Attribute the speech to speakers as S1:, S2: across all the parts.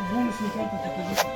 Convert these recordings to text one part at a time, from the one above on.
S1: бонусные карты покажи.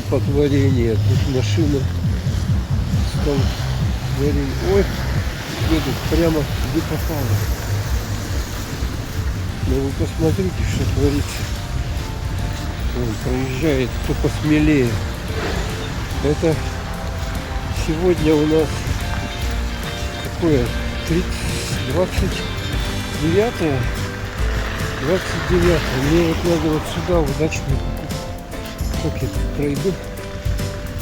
S1: столпотворение. Тут машина. Столпотворение. Ой, едут прямо где попало. Ну вы посмотрите, что творится. Он проезжает, кто посмелее. Это сегодня у нас какое? 29-е? 29-е. Мне вот надо вот сюда удачно. Как я тут пройду?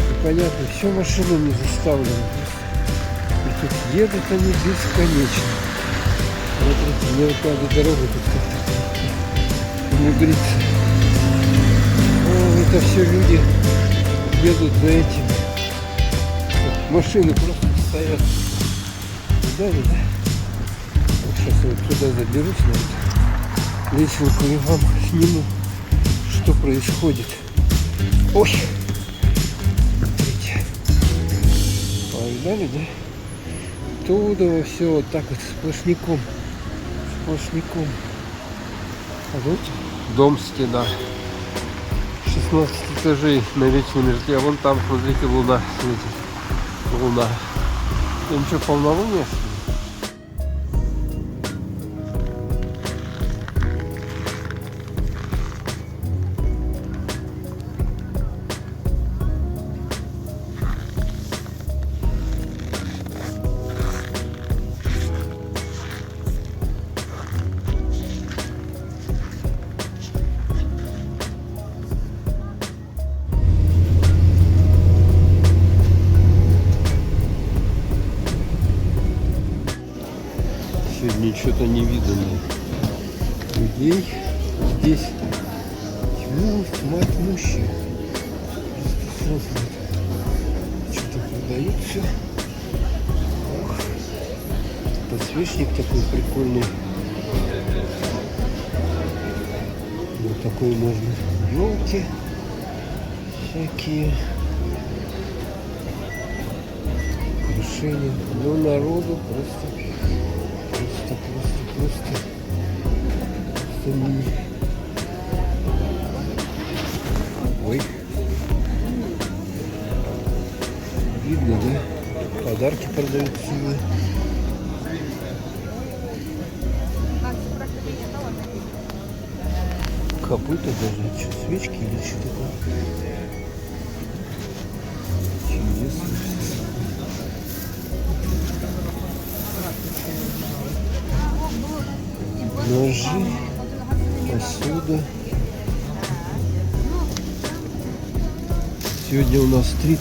S1: Непонятно. Все машинами заставлено. И тут едут они бесконечно. Смотрите, мне вот надо дорогу тут как-то внедриться. О, это все люди едут за этим. Машины просто стоят. Да. Вот сейчас я вот туда заберусь на эту лесенку и вам сниму, что происходит. Ой! Смотрите. Погнали, да? Оттуда все вот так вот сплошняком. Сплошняком. А вот дом, стена. 16 этажей на вечной мерзле. А вон там, смотрите, луна светит. Луна. Это ничего, полнолуние? Сегодня что-то невиданное. Людей здесь тьма тьмущая. Что-то продают все. Подсвечник такой прикольный. Вот такой можно. Елки всякие. Украшения. Но народу просто ой, видно, да? Подарки продаются. Копыта даже, что, свечки или что такое? Чудесно. Ножи, посуда. Сегодня у нас 30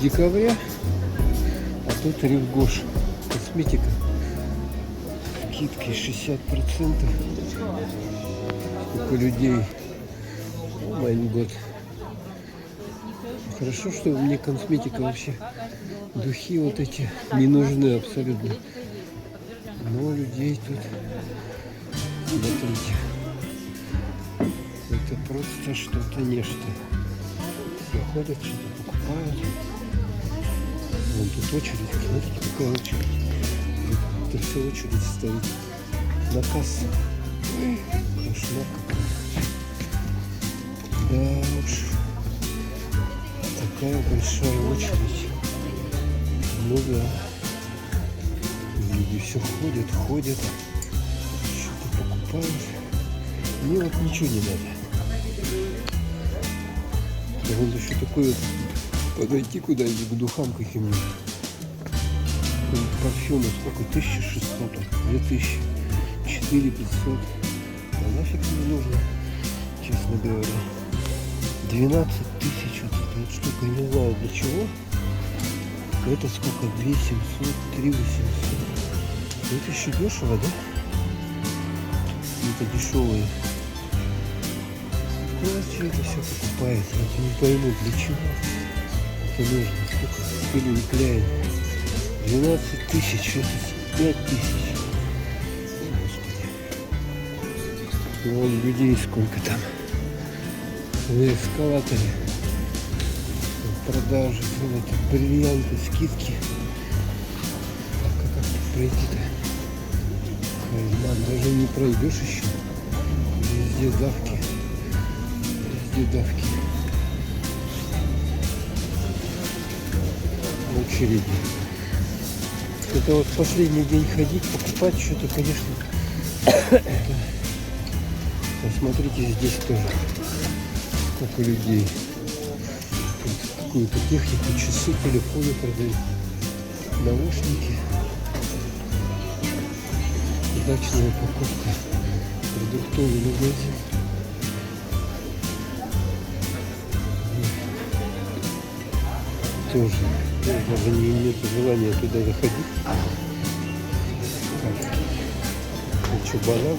S1: декабря, а тут ревгош. Косметика. Скидки 60%. Сколько людей. О май год. Хорошо, что мне косметика вообще, духи вот эти не нужны абсолютно. Но людей тут, смотрите, это просто что-то нечто. Заходят, что-то покупают. Вон тут очередь, смотрите, какая очередь. Это все очередь стоит на кассу. Кошмар какой. Да уж. Такая большая очередь. Ну да. Люди все ходят, что-то покупают. Мне вот ничего не надо. Вот еще такой вот подойти куда-нибудь к духам каким-нибудь. Парфюмы сколько? 1600, 2000, 4500. А нафиг мне нужно, честно говоря. 12 тысяч вот эта вот штука, я не знаю для чего. Это сколько? 2700, 3800. Это еще дешево, да? Это дешевые. Кто это все покупает? Я не пойму для чего это нужно. Сколько пыли кляет. 12 тысяч, это 5 тысяч. Господи. Вон людей сколько там. На эскалаторе. Продажи, бриллианты, скидки. Как тут пройти-то? Кальман. Даже не пройдешь еще. Везде давки. Везде давки. Очереди. Это вот последний день ходить, покупать что-то, конечно. Посмотрите, здесь тоже сколько людей. Тут какую-то технику, часы, телефоны продают, наушники. Удачная покупка. Продуктовый магазин. Тоже даже нет желания туда заходить. Что, банан?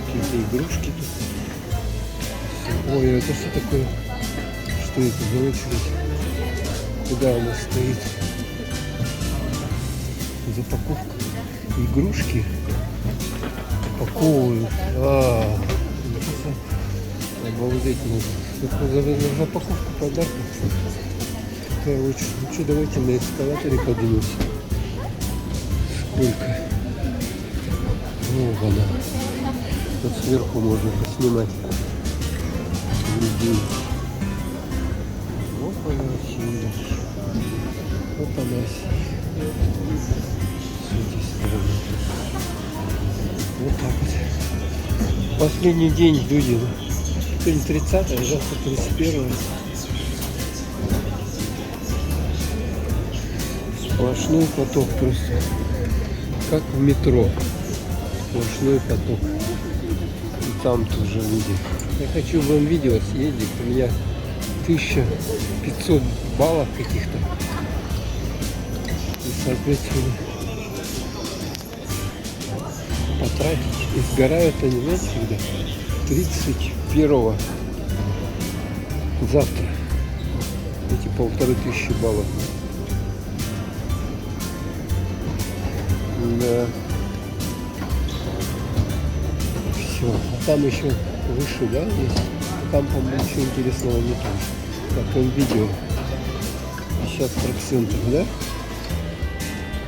S1: Какие-то игрушки тут. Ой, это что такое? Что это за очередь? Куда она стоит? За покупку. Игрушки упаковывают. Обалдеть можно. За покупку подарков. Такая очередь. Ну что, давайте на эскалаторе поднимемся. Сколько? Вот она. Вот сверху можно поснимать людей. Вот она сильно. Вот она сильно. С этой стороны. Вот так вот. Последний день люди. Сегодня 30, а завтра 31. Сплошной поток просто. Как в метро. Сплошной поток. И там тоже люди. Я хочу вам видео съездить. У меня 1500 баллов каких-то. И соответственно потратить. И сгорают они, знаете, когда? 31-го. Завтра. Эти 1500 баллов. Да. Все. А там еще выше, да, есть? Там, по-моему, ничего интересного нет. Как в видео. 50%, да?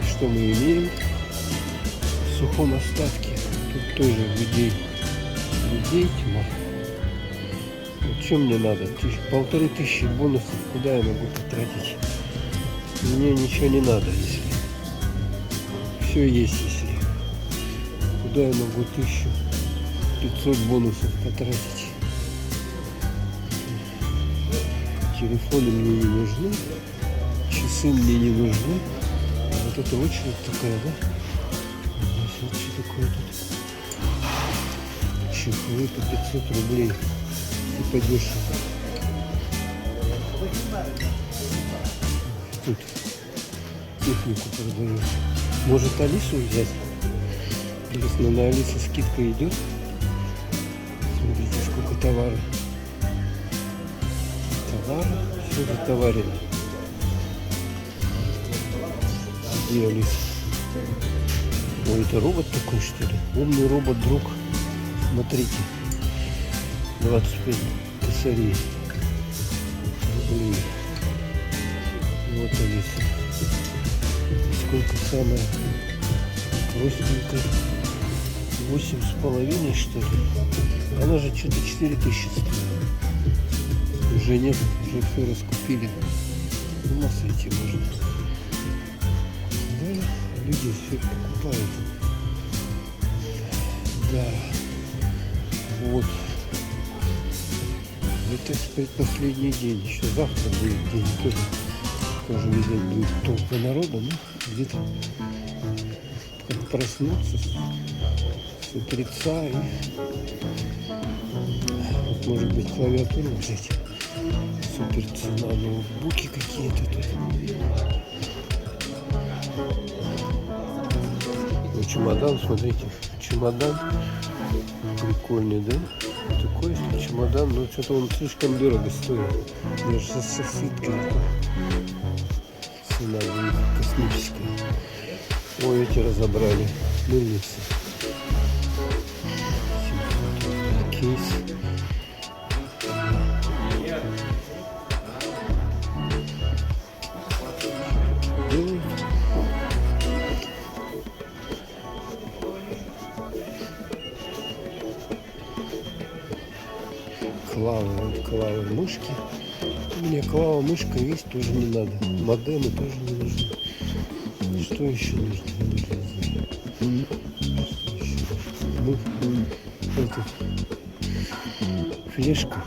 S1: Что мы имеем? В сухом остатке. Тут тоже людей тьма. Вот что мне надо? 1500 бонусов. Куда я могу потратить? Мне ничего не надо, если. Все есть, если. Куда я могу 1500 бонусов потратить? Телефоны мне не нужны. Часы мне не нужны. Вот эта очередь такая, да? Вот что такое тут? Чехлы по 500 рублей. И подешево. Тут технику продают. Может, Алису взять? Интересно, на Алису скидка идет? Смотрите, сколько товара. Все затоварено. Где Алиса? Ой, это робот такой, что ли? Умный робот-друг. Смотрите. 25 косарей. Рублей. Вот Алиса. Сколько самое простенькая? 8,5, что ли? Она же что-то 4000 стоит. Уже нет, уже все раскупили. С ума сойти можно. Да, люди все покупают. Да. Вот. Это предпоследний день. Еще завтра будет день тоже видать, будет толпа народа, но где-то как проснуться с утреца и вот, может быть, клавиатуру взять. Супер цена, ноутбуки какие-то тут. Ну, чемодан, смотрите, чемодан прикольный, да? Такой чемодан, но что-то он слишком дорого стоит. Даже со скидкой. Цена будет космическая. Ой, эти разобрали. Мыльницы. Кейс. клавы мышки. Мне клава мышка есть, тоже не надо. Модемы тоже не нужны. Что еще нужно? Флешки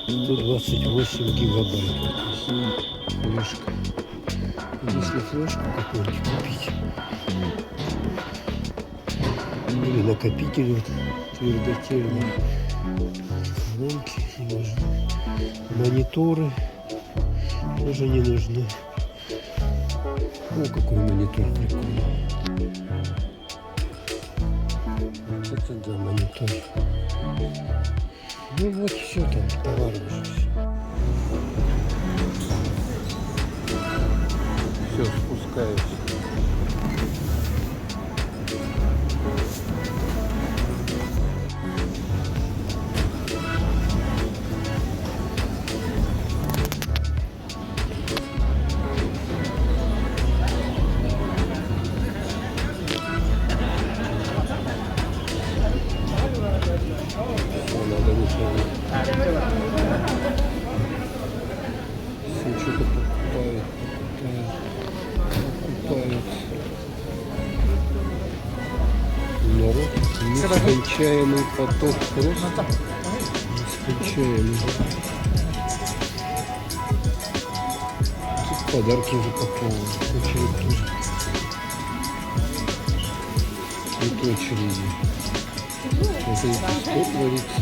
S1: 128 гигабайт. Флешка. Если флешку какую-нибудь купить, или накопитель твердотельный, колонки не нужны, мониторы тоже не нужны. О, какой монитор прикольный. Это да, монитор. Ну вот все, там товар уже все. Все, спускаюсь. Все что-то покупают. Народ, нескончаемый поток, просто нескончаемый. Тут подарки запаковывают, очередь тоже. Тут очереди. Вот это что творится?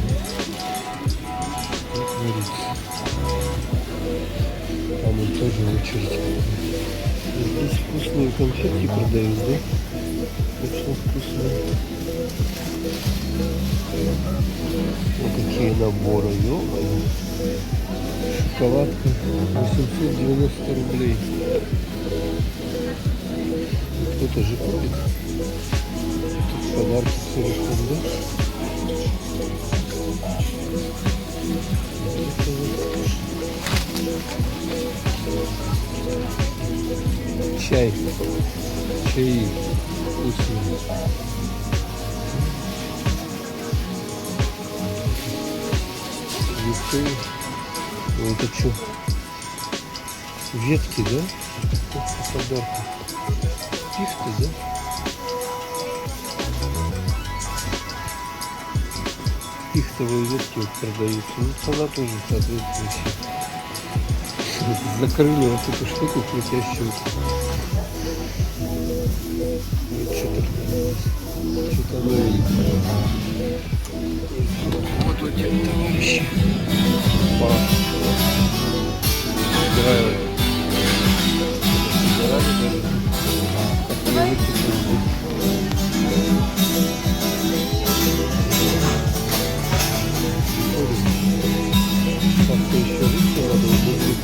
S1: Что творится? Там он тоже очередь. Здесь вкусные конфетки продают, да? Точно вкусные. О, какие наборы, ё-моё. Шоколадка 890 рублей. Кто-то же купит. Тут подарки целиком, да? Чай вкусный. Это что? Ветки, да? Подарки. Пихты, да? Пихтовые ветки вот продаются. Ну, цена тоже соответствующая. Закрыли вот эту штуку крутящую. Что-то новенькое. Вот у тебя товарищи. Играют. Как-то еще лучше надо убыть.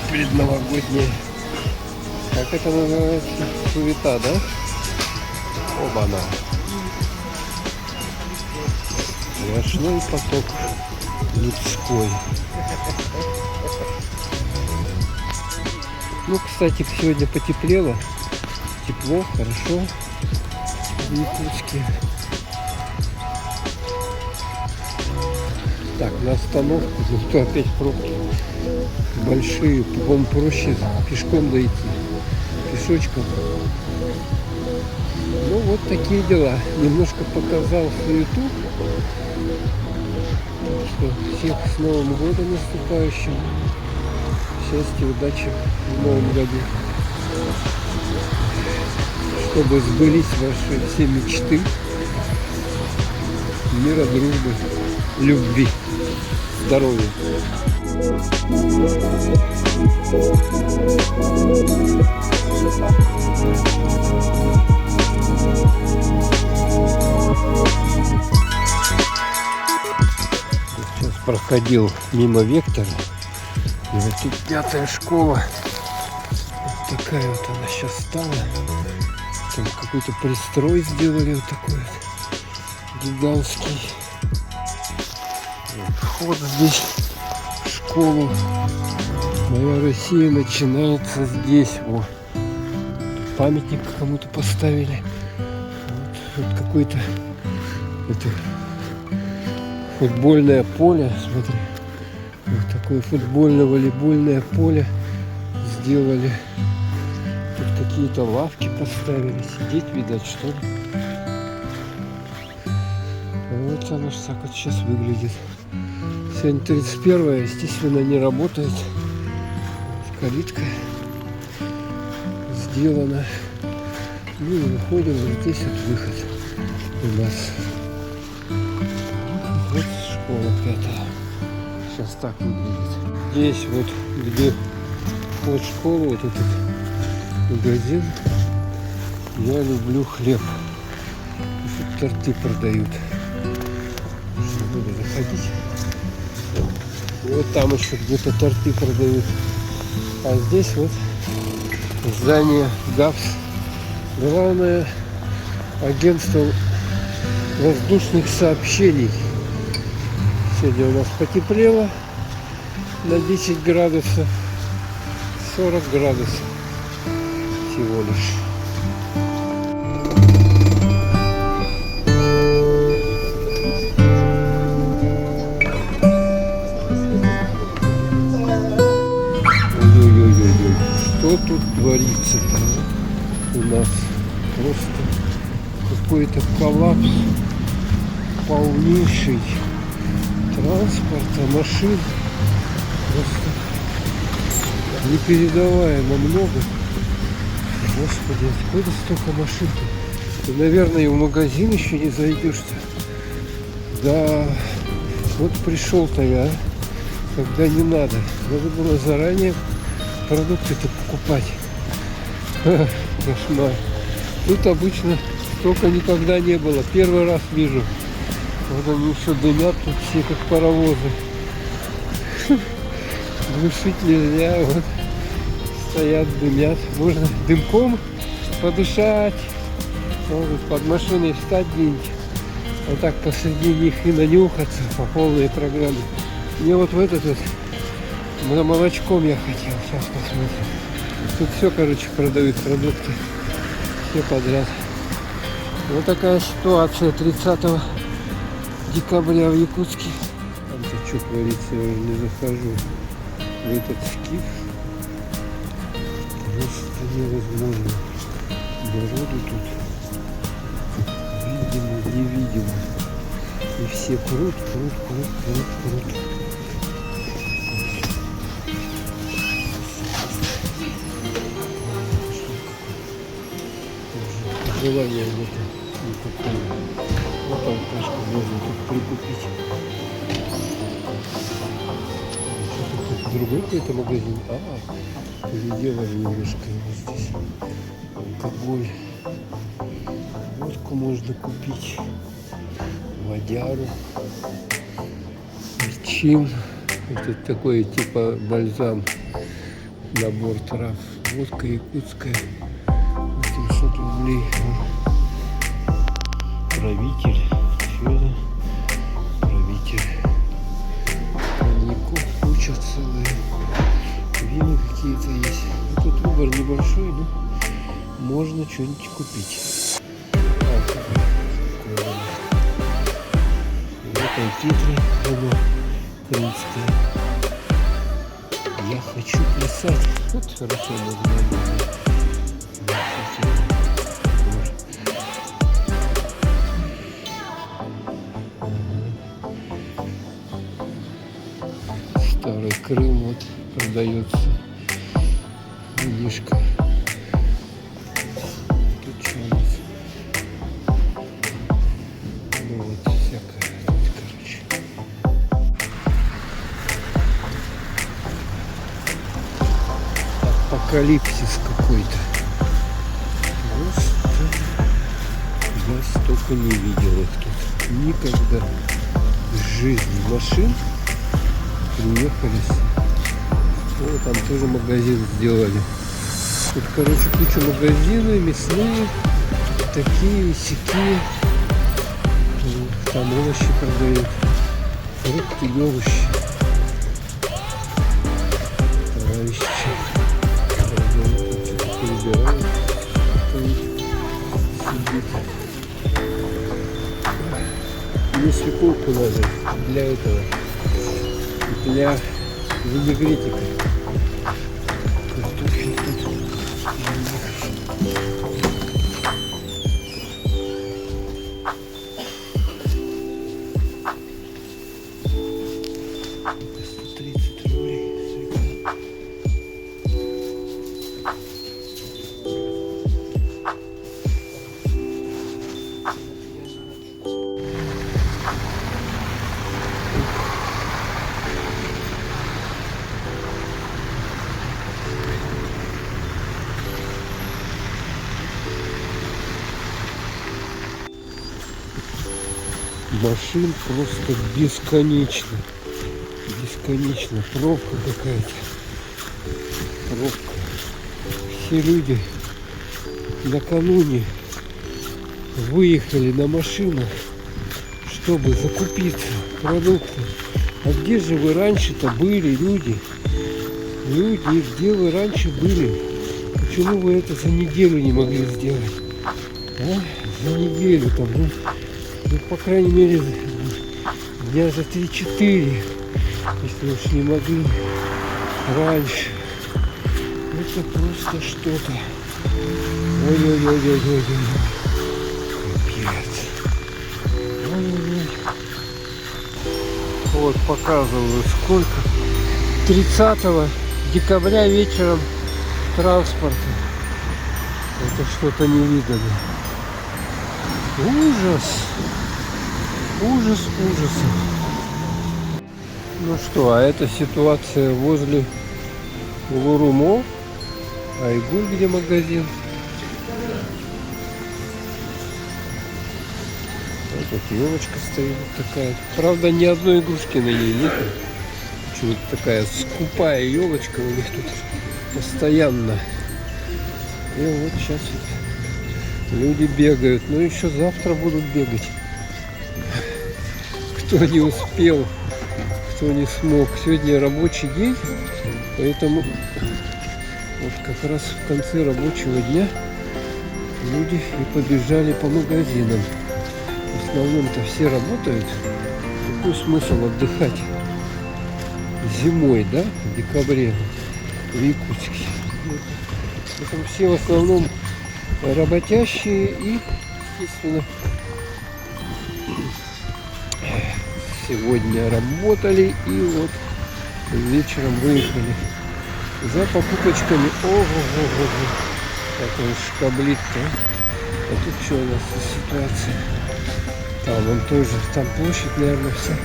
S1: Предновогодняя. Как это называется? Суета, да? Оба-на. Сплошной поток людской. Ну, кстати, сегодня потеплело. Тепло, хорошо. В Якутске. Так, на остановку. Ну, то опять пробки. Большие. Вам проще пешком дойти. Пешочком. Ну, вот такие дела. Немножко показал суету. Что всех с Новым годом наступающим. Счастья, удачи в новом году. Чтобы сбылись ваши все мечты. Мира, дружбы, любви, здоровья. Сейчас проходил мимо Вектора. И вот тут 5-я школа. Вот такая вот она сейчас стала. Там какой-то пристрой сделали вот такой вот гигантский. Вот вход здесь школу. Моя Россия начинается здесь. О, памятник кому-то поставили. Вот какое-то это футбольное поле. Смотри. Вот такое футбольно-волейбольное поле сделали. Тут какие-то лавки поставили. Сидеть, видать, что ли. Вот оно так вот сейчас выглядит. Сегодня 31-е, естественно, не работает. Калитка сделана. Ну и выходим, вот здесь вот выход у нас. Вот школа 5-я. Сейчас так выглядит. Здесь вот, где вот школа, вот этот магазин. Я люблю хлеб. Тут торты продают. Буду заходить. Вот там еще где-то торты продают. А здесь вот здание ГАПС. Главное агентство воздушных сообщений. Сегодня у нас потеплело на 10 градусов. 40 градусов всего лишь. Что тут творится-то у нас? Просто какой-то коллапс полнейший транспорта, машин. Просто непередаваемо много. Господи, откуда столько машин-то? Ты, наверное, и в магазин еще не зайдешь-то. Да, вот пришел-то я, когда не надо. Надо было заранее продукты-то покупать. Кошмар. Тут обычно столько никогда не было. Первый раз вижу. Вот они еще дымят тут все как паровозы. Глушить нельзя. Вот стоят, дымят. Можно дымком подышать. Может под машиной встать где-нибудь. Вот так посреди них и нанюхаться по полной программе. Мне вот в этот вот за молочком я хотел. Сейчас посмотрим. Тут все, короче, продают продукты. Все подряд. Вот такая ситуация 30 декабря в Якутске. Там-то что творится, я уже не захожу в этот скиф. Просто невозможно. Народу тут видимо, невидимо. И все крут. Желание это никакого. Вот алкашку можно тут прикупить. Что-то тут другой какой-то магазин. Переделали немножко его здесь. Алкоголь. Водку можно купить. Водяру. Чин. Это такой типа бальзам. Набор трав. Водка якутская. 700 рублей. Правитель. Что это? Правитель. Коньяков куча целая. Вины какие-то есть. Тут выбор небольшой, но можно что-нибудь купить. Вот титры. Крымская. Я хочу плясать. Вот хорошо название. Старый Крым вот продается. Винишко. Тут что у нас? Ну вот всякое тут, короче. Апокалипсис какой-то. Просто я столько не видел их тут. Никогда в жизни машин приехались. О, там тоже магазин сделали. Тут, короче, куча магазинов, мясные, такие, сякие. Там овощи продают, фрукты и овощи. товарищи. Что-то перебирают. Сидит. Мне свеколку надо для этого. Для винегретика. Картофель тут. Машин просто бесконечно. Бесконечно. Пробка какая-то. Пробка. Все люди накануне выехали на машинах, чтобы закупиться продукты. А где же вы раньше-то были, люди? Люди, где вы раньше были? Почему вы это за неделю не могли сделать? А? За неделю там, ну, по крайней мере, дня за 3-4, если уж не могли раньше. Это просто что-то. Ой-ой-ой-ой-ой-ой. Капец. Ой-ой-ой. Вот показываю, сколько. 30 декабря вечером транспорта. Это что-то невиданное. Ужас. Ужас ужасов. Ну что, а это ситуация возле Лурумо, Айгуль, где магазин. Вот тут елочка стоит такая. Правда, ни одной игрушки на ней нет. Почему-то такая скупая елочка у них тут постоянно. И вот сейчас вот люди бегают. Ну еще завтра будут бегать. Кто не успел, кто не смог. Сегодня рабочий день, поэтому вот как раз в конце рабочего дня люди и побежали по магазинам. В основном-то все работают. Какой смысл отдыхать зимой, да, в декабре в Якутске? Поэтому все в основном работящие и, естественно, сегодня работали и вот вечером выехали за покупочками. Ого-го-го. Как он шкаблит-то. А тут что у нас за ситуация? Там он тоже, там площадь, наверное, вся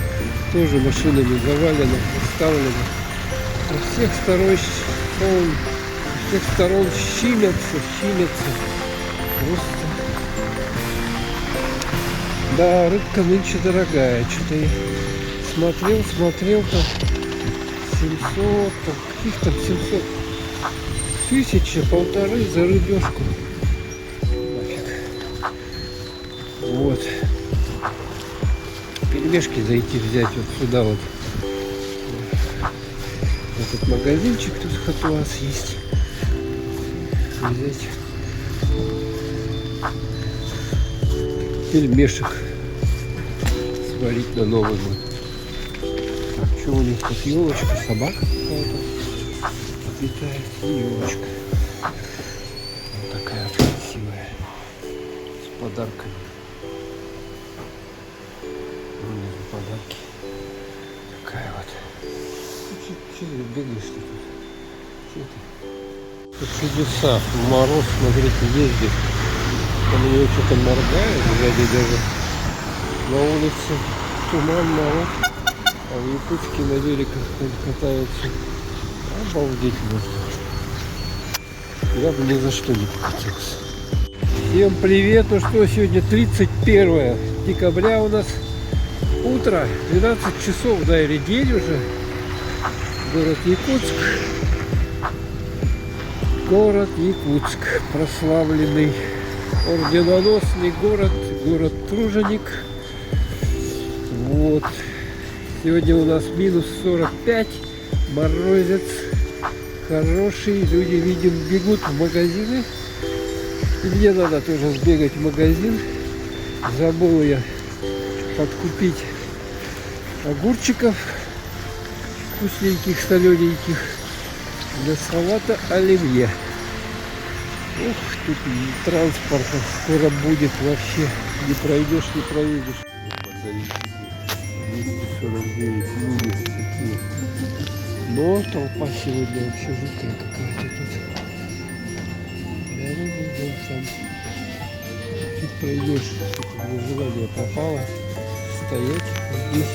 S1: тоже машинами завалена, поставлена. Со всех сторон щимятся. Просто. Да, рыбка нынче дорогая. Что-то я смотрел там 700, каких там 700. 1000-1500 за рыбешку. Нафиг. Вот. Пельмешки зайти взять вот сюда вот. Этот магазинчик тут у вас есть. Взять пельмешек сварить на Новый год. Так, что у них тут? Елочка, собака какая-то летает, и елочка. Вот такая вот красивая, с подарками. Внизу подарки. Такая вот. Че ты бегаешь тут? Че ты? Тут чудеса. Мороз, смотрите, ездит. Он ее что-то моргает, сзади даже на улице туман, мороз, а в Якутске на великах катаются. Обалдеть можно. Я бы ни за что не покатился. Всем привет! Ну что, сегодня 31 декабря у нас утро, 12 часов, да, или день уже. Город Якутск. Город Якутск, прославленный, орденоносный город труженик. Вот. Сегодня у нас минус 45, морозец хороший. Люди, видим, бегут в магазины. И мне надо тоже сбегать в магазин. Забыл я подкупить огурчиков вкусненьких, солененьких для салата оливье. Ух, тут транспорта скоро будет вообще. Не пройдешь, не проедешь. 249 минус такие. Но толпа сегодня вообще жуткая какая-то тут. Дорога там. Тут пройдешь, желание пропало. Стоять здесь.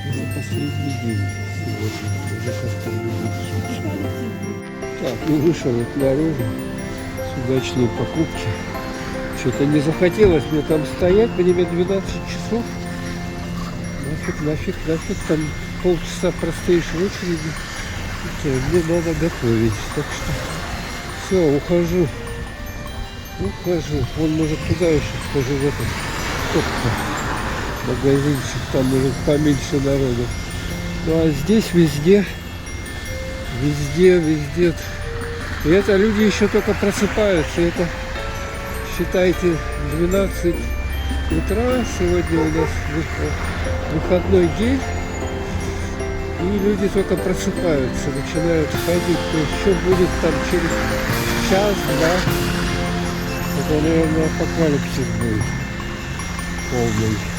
S1: Это последний день сегодня. Уже как-то будет. Так, ну вышел вот наружу с удачной покупки. Что-то не захотелось мне там стоять, время 12 часов. Нафиг, там полчаса простоишь в очереди. Мне надо готовить. Так что все, ухожу. Вон, может, туда еще схожу, в этот магазинчик, там может поменьше народу. Ну а здесь везде. И это люди еще только просыпаются. Это, считайте, 12 утра. Сегодня у нас выходной день. И люди только просыпаются, начинают ходить. То есть что будет там через час-два. Это, наверное, апокалипсис будет полный.